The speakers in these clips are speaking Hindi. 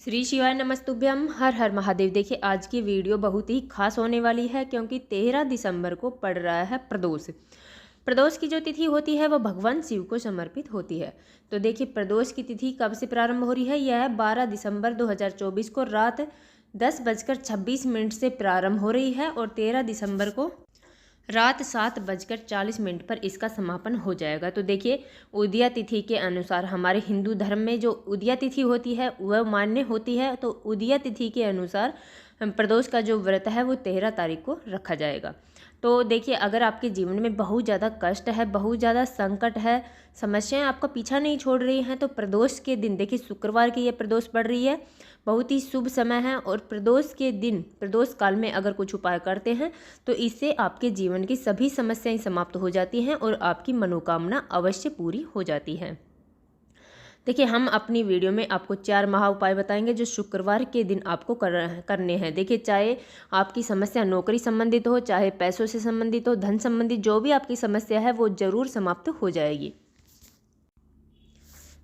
श्री शिवाय नमस्तुभ्यम। हर हर महादेव। देखिए आज की वीडियो बहुत ही खास होने वाली है क्योंकि 13 दिसंबर को पड़ रहा है प्रदोष। प्रदोष की जो तिथि होती है वह भगवान शिव को समर्पित होती है। तो देखिए प्रदोष की तिथि कब से प्रारंभ हो रही है। यह 12 दिसंबर 2024 को रात 10:26 से प्रारंभ हो रही है और 13 दिसंबर को रात 7:40 पर इसका समापन हो जाएगा। तो देखिए उदया तिथि के अनुसार हमारे हिंदू धर्म में जो उदया तिथि होती है वह मान्य होती है। तो उदया तिथि के अनुसार प्रदोष का जो व्रत है वो 13 तारीख को रखा जाएगा। तो देखिए अगर आपके जीवन में बहुत ज़्यादा कष्ट है, बहुत ज़्यादा संकट है, समस्याएं आपका पीछा नहीं छोड़ रही हैं, तो प्रदोष के दिन देखिए शुक्रवार की ये प्रदोष पड़ रही है, बहुत ही शुभ समय है। और प्रदोष के दिन प्रदोष काल में अगर कुछ उपाय करते हैं तो इससे आपके जीवन की सभी समस्याएं समाप्त हो जाती हैं और आपकी मनोकामना अवश्य पूरी हो जाती है। देखिए हम अपनी वीडियो में आपको 4 महा उपाय बताएंगे जो शुक्रवार के दिन आपको करने हैं। देखिए चाहे आपकी समस्या नौकरी संबंधित हो, चाहे पैसों से संबंधित हो, धन संबंधित जो भी आपकी समस्या है वो जरूर समाप्त हो जाएगी।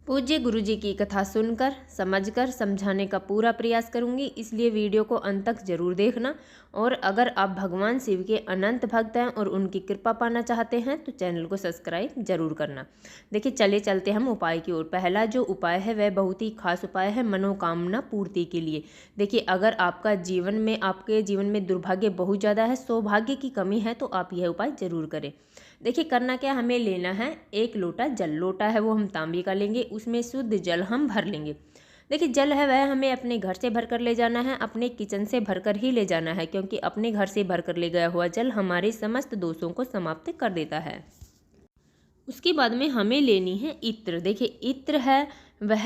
पूज्य गुरु जी की कथा सुनकर समझकर समझाने का पूरा प्रयास करूंगी, इसलिए वीडियो को अंत तक जरूर देखना। और अगर आप भगवान शिव के अनंत भक्त हैं और उनकी कृपा पाना चाहते हैं तो चैनल को सब्सक्राइब जरूर करना। देखिए चले चलते हम उपाय की ओर। पहला जो उपाय है वह बहुत ही खास उपाय है मनोकामना पूर्ति के लिए। देखिए अगर आपके जीवन में दुर्भाग्य बहुत ज़्यादा है, सौभाग्य की कमी है, तो आप यह उपाय जरूर करें। देखिए करना क्या, हमें लेना है 1 लोटा जल। लोटा है वो हम तांबे का लेंगे, उसमें शुद्ध जल हम भर लेंगे। देखिए जल है वह हमें अपने घर से भरकर ले जाना है, अपने किचन से भरकर ही ले जाना है, क्योंकि अपने घर से भरकर ले गया हुआ जल हमारे समस्त दोषों को समाप्त कर देता है। उसके बाद में हमें लेनी है इत्र। देखिए इत्र है वह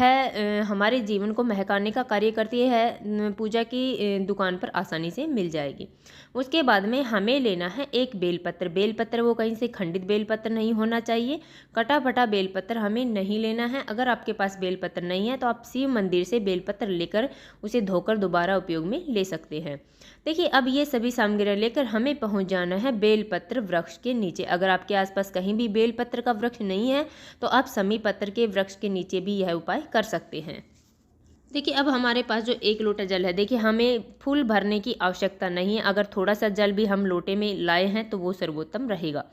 हमारे जीवन को महकाने का कार्य करती है, पूजा की दुकान पर आसानी से मिल जाएगी। उसके बाद में हमें लेना है 1 बेलपत्र। बेलपत्र वो कहीं से खंडित बेलपत्र नहीं होना चाहिए, कटा फटा बेलपत्र हमें नहीं लेना है। अगर आपके पास बेलपत्र नहीं है तो आप शिव मंदिर से बेलपत्र लेकर उसे धोकर दोबारा उपयोग में ले सकते हैं। देखिए अब ये सभी सामग्रियाँ लेकर हमें पहुंच जाना है बेलपत्र वृक्ष के नीचे। अगर आपके आसपास कहीं भी बेलपत्र का वृक्ष नहीं है तो आप समी पत्र के वृक्ष के नीचे भी यह उपाय कर सकते हैं। देखिए अब हमारे पास जो 1 लोटा जल है, देखिए हमें फुल भरने की आवश्यकता नहीं है। अगर थोड़ा सा जल भी हम लोटे में लाए हैं तो वो सर्वोत्तम रहेगा।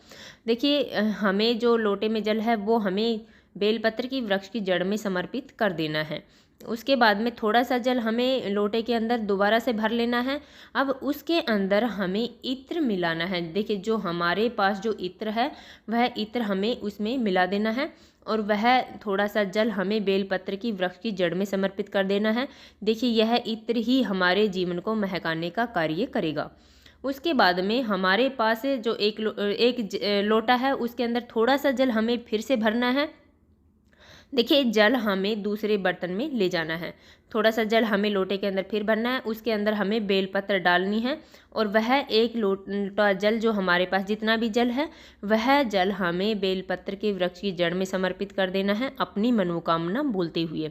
देखिए हमें जो लोटे में जल है वो हमें बेलपत्र की वृक्ष की जड़ में समर्पित कर देना है। उसके बाद में थोड़ा सा जल हमें लोटे के अंदर दोबारा से भर लेना है। अब उसके अंदर हमें इत्र मिलाना है। देखिए जो हमारे पास जो इत्र है वह इत्र हमें उसमें मिला देना है और वह थोड़ा सा जल हमें बेलपत्र की वृक्ष की जड़ में समर्पित कर देना है। देखिए यह इत्र ही हमारे जीवन को महकाने का कार्य करेगा। उसके बाद में हमारे पास जो एक लोटा है उसके अंदर थोड़ा सा जल हमें फिर से भरना है। देखिए जल हमें दूसरे बर्तन में ले जाना है। थोड़ा सा जल हमें लोटे के अंदर फिर भरना है, उसके अंदर हमें बेलपत्र डालनी है और वह 1 लोटा जल जो हमारे पास जितना भी जल है वह जल हमें बेलपत्र के वृक्ष की जड़ में समर्पित कर देना है, अपनी मनोकामना बोलते हुए।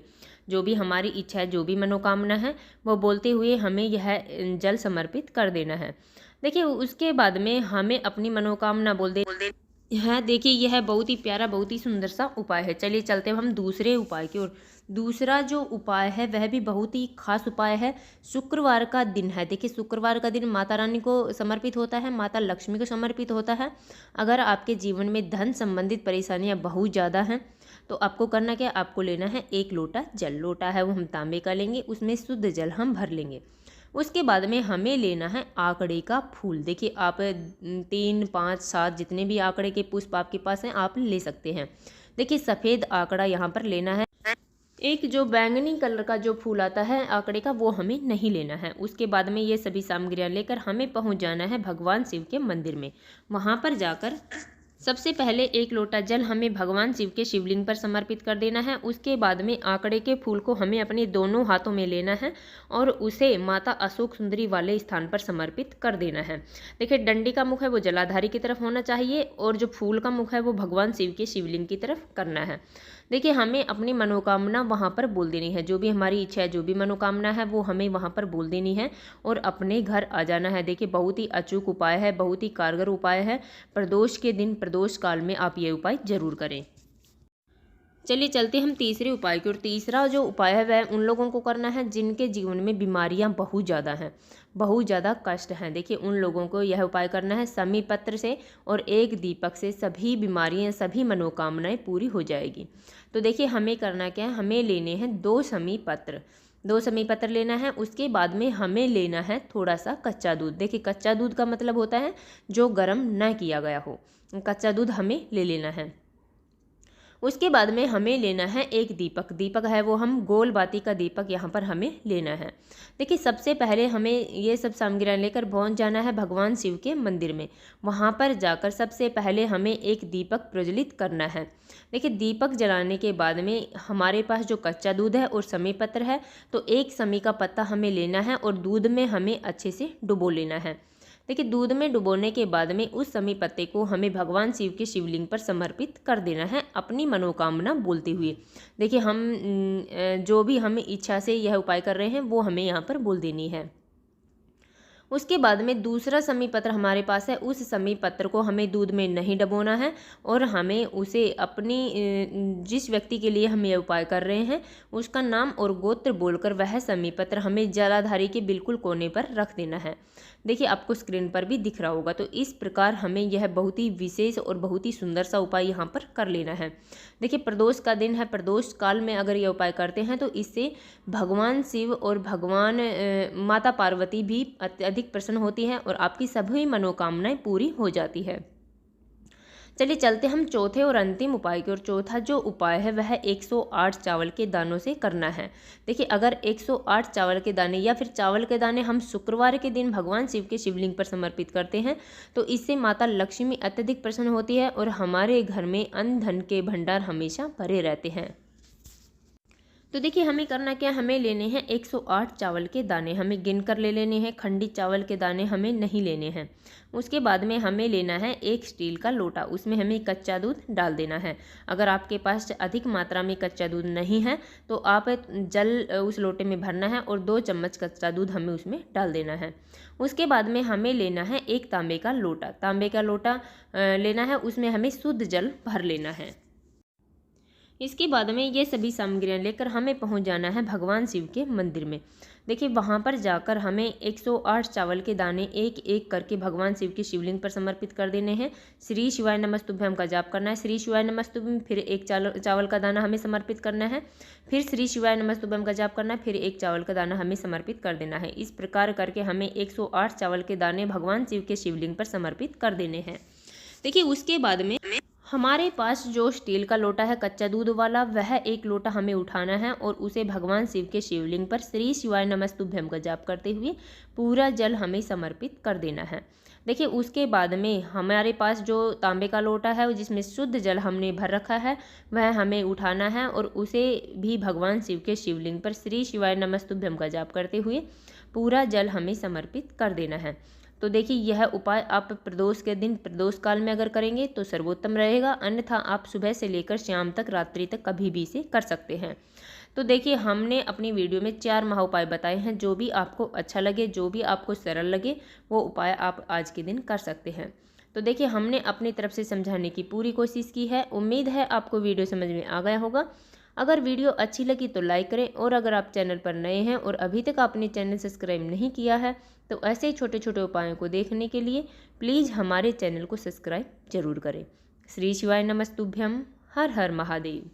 जो भी हमारी इच्छा है, जो भी मनोकामना है वो बोलते हुए हमें यह जल समर्पित कर देना है। देखिए उसके बाद में हमें अपनी मनोकामना बोल दे है। देखिए यह बहुत ही प्यारा, बहुत ही सुंदर सा उपाय है। चलिए चलते हैं हम दूसरे उपाय की ओर। दूसरा जो उपाय है वह भी बहुत ही खास उपाय है। शुक्रवार का दिन है। देखिए शुक्रवार का दिन माता रानी को समर्पित होता है, माता लक्ष्मी को समर्पित होता है। अगर आपके जीवन में धन संबंधित परेशानियां बहुत ज़्यादा हैं तो आपको करना क्या, आपको लेना है 1 लोटा जल। लोटा है वो हम तांबे का लेंगे, उसमें शुद्ध जल हम भर लेंगे। उसके बाद में हमें लेना है आंकड़े का फूल। देखिए आप 3, 5, 7 जितने भी आंकड़े के पुष्प आपके पास हैं आप ले सकते हैं। देखिए सफ़ेद आंकड़ा यहाँ पर लेना है। एक जो बैंगनी कलर का जो फूल आता है आंकड़े का वो हमें नहीं लेना है। उसके बाद में ये सभी सामग्रियाँ लेकर हमें पहुँच जाना है भगवान शिव के मंदिर में। वहाँ पर जाकर सबसे पहले 1 लोटा जल हमें भगवान शिव के शिवलिंग पर समर्पित कर देना है। उसके बाद में आंकड़े के फूल को हमें अपने दोनों हाथों में लेना है और उसे माता अशोक सुंदरी वाले स्थान पर समर्पित कर देना है। देखिए डंडी का मुख है वो जलाधारी की तरफ होना चाहिए और जो फूल का मुख है वो भगवान शिव के शिवलिंग की तरफ करना है। देखिए हमें अपनी मनोकामना वहाँ पर बोल देनी है। जो भी हमारी इच्छा है, जो भी मनोकामना है वो हमें वहाँ पर बोल देनी है और अपने घर आ जाना है। देखिए बहुत ही अचूक उपाय है, बहुत ही कारगर उपाय है। प्रदोष के दिन प्रदोष काल में आप ये उपाय जरूर करें। चलिए चलते हम तीसरे उपाय की ओर। तीसरा जो उपाय है वह उन लोगों को करना है जिनके जीवन में बीमारियां बहुत ज़्यादा हैं, बहुत ज़्यादा कष्ट हैं। देखिए उन लोगों को यह उपाय करना है, समी पत्र से और एक दीपक से सभी बीमारियां, सभी मनोकामनाएं पूरी हो जाएगी। तो देखिए हमें करना क्या है, हमें लेने हैं 2 समी पत्र, 2 समी पत्र लेना है। उसके बाद में हमें लेना है थोड़ा सा कच्चा दूध। देखिए कच्चा दूध का मतलब होता है जो गर्म न किया गया हो, कच्चा दूध हमें ले लेना है। उसके बाद में हमें लेना है एक दीपक, दीपक है वो हम गोल बाती का दीपक यहाँ पर हमें लेना है। देखिए सबसे पहले हमें ये सब सामग्रियाँ लेकर पहुँच जाना है भगवान शिव के मंदिर में। वहाँ पर जाकर सबसे पहले हमें एक दीपक प्रज्वलित करना है। देखिए दीपक जलाने के बाद में हमारे पास जो कच्चा दूध है और समी पत्र है, तो एक समी का पत्ता हमें लेना है और दूध में हमें अच्छे से डुबो लेना है। देखिए दूध में डुबोने के बाद में उस समी पत्ते को हमें भगवान शिव के शिवलिंग पर समर्पित कर देना है अपनी मनोकामना बोलते हुए। देखिए हम जो भी हम इच्छा से यह उपाय कर रहे हैं वो हमें यहाँ पर बोल देनी है। उसके बाद में दूसरा समी पत्र हमारे पास है, उस समी पत्र को हमें दूध में नहीं डुबोना है और हमें उसे अपनी जिस व्यक्ति के लिए हम यह उपाय कर रहे हैं उसका नाम और गोत्र बोलकर वह समी पत्र हमें जलाधारी के बिल्कुल कोने पर रख देना है। देखिए आपको स्क्रीन पर भी दिख रहा होगा। तो इस प्रकार हमें यह बहुत ही विशेष और बहुत ही सुंदर सा उपाय यहाँ पर कर लेना है। देखिए प्रदोष का दिन है, प्रदोष काल में अगर यह उपाय करते हैं तो इससे भगवान शिव और भगवान माता पार्वती भी अधिक प्रसन्न होती हैं और आपकी सभी मनोकामनाएं पूरी हो जाती है। चलिए चलते हम चौथे और अंतिम उपाय की ओर। चौथा जो उपाय है वह 108 चावल के दानों से करना है। देखिए अगर 108 चावल के दाने या फिर चावल के दाने हम शुक्रवार के दिन भगवान शिव के शिवलिंग पर समर्पित करते हैं तो इससे माता लक्ष्मी अत्यधिक प्रसन्न होती है और हमारे घर में अन्न धन के भंडार हमेशा भरे रहते हैं। तो देखिए हमें करना क्या, हमें लेने हैं 108 चावल के दाने, हमें गिन कर ले लेने हैं, खंडित चावल के दाने हमें नहीं लेने हैं। उसके बाद में हमें लेना है एक स्टील का लोटा, उसमें हमें कच्चा दूध डाल देना है। अगर आपके पास अधिक मात्रा में कच्चा दूध नहीं है तो आप जल उस लोटे में भरना है और 2 चम्मच कच्चा दूध हमें उसमें डाल देना है। उसके बाद में हमें लेना है एक तांबे का लोटा, तांबे का लोटा लेना है, उसमें हमें शुद्ध जल भर लेना है। इसके बाद में ये सभी सामग्रियाँ लेकर हमें पहुंच जाना है भगवान शिव के मंदिर में। देखिए वहाँ पर जाकर हमें 108 चावल के दाने एक एक करके भगवान शिव के शिवलिंग पर समर्पित कर देने हैं। श्री शिवाय नमस्तुभ्यं का जाप करना है, श्री शिवाय नमस्तुभ्यं, फिर एक चावल का दाना हमें समर्पित करना है, फिर श्री शिवाय नमस्तुभ्यं का जाप करना है, फिर एक चावल का दाना हमें समर्पित कर देना है। इस प्रकार करके हमें 108 चावल के दाने भगवान शिव के शिवलिंग पर समर्पित कर देने हैं। देखिए उसके बाद में हमारे पास जो स्टील का लोटा है कच्चा दूध वाला, वह एक लोटा हमें उठाना है और उसे भगवान शिव के शिवलिंग पर श्री शिवाय नमस्तुभ्यं का जाप करते हुए पूरा जल हमें समर्पित कर देना है। देखिए उसके बाद में हमारे पास जो तांबे का लोटा है जिसमें शुद्ध जल हमने भर रखा है वह हमें उठाना है और उसे भी भगवान शिव के शिवलिंग पर श्री शिवाय नमस्तुभ्यं का जाप करते हुए पूरा जल हमें समर्पित कर देना है। तो देखिए यह उपाय आप प्रदोष के दिन प्रदोष काल में अगर करेंगे तो सर्वोत्तम रहेगा, अन्यथा आप सुबह से लेकर शाम तक, रात्रि तक कभी भी इसे कर सकते हैं। तो देखिए हमने अपनी वीडियो में 4 महा उपाय बताए हैं, जो भी आपको अच्छा लगे, जो भी आपको सरल लगे वो उपाय आप आज के दिन कर सकते हैं। तो देखिए हमने अपनी तरफ से समझाने की पूरी कोशिश की है। उम्मीद है आपको वीडियो समझ में आ गया होगा। अगर वीडियो अच्छी लगी तो लाइक करें और अगर आप चैनल पर नए हैं और अभी तक आपने चैनल सब्सक्राइब नहीं किया है तो ऐसे ही छोटे छोटे उपायों को देखने के लिए प्लीज़ हमारे चैनल को सब्सक्राइब जरूर करें। श्री शिवाय नमस्तुभ्यं। हर हर महादेव।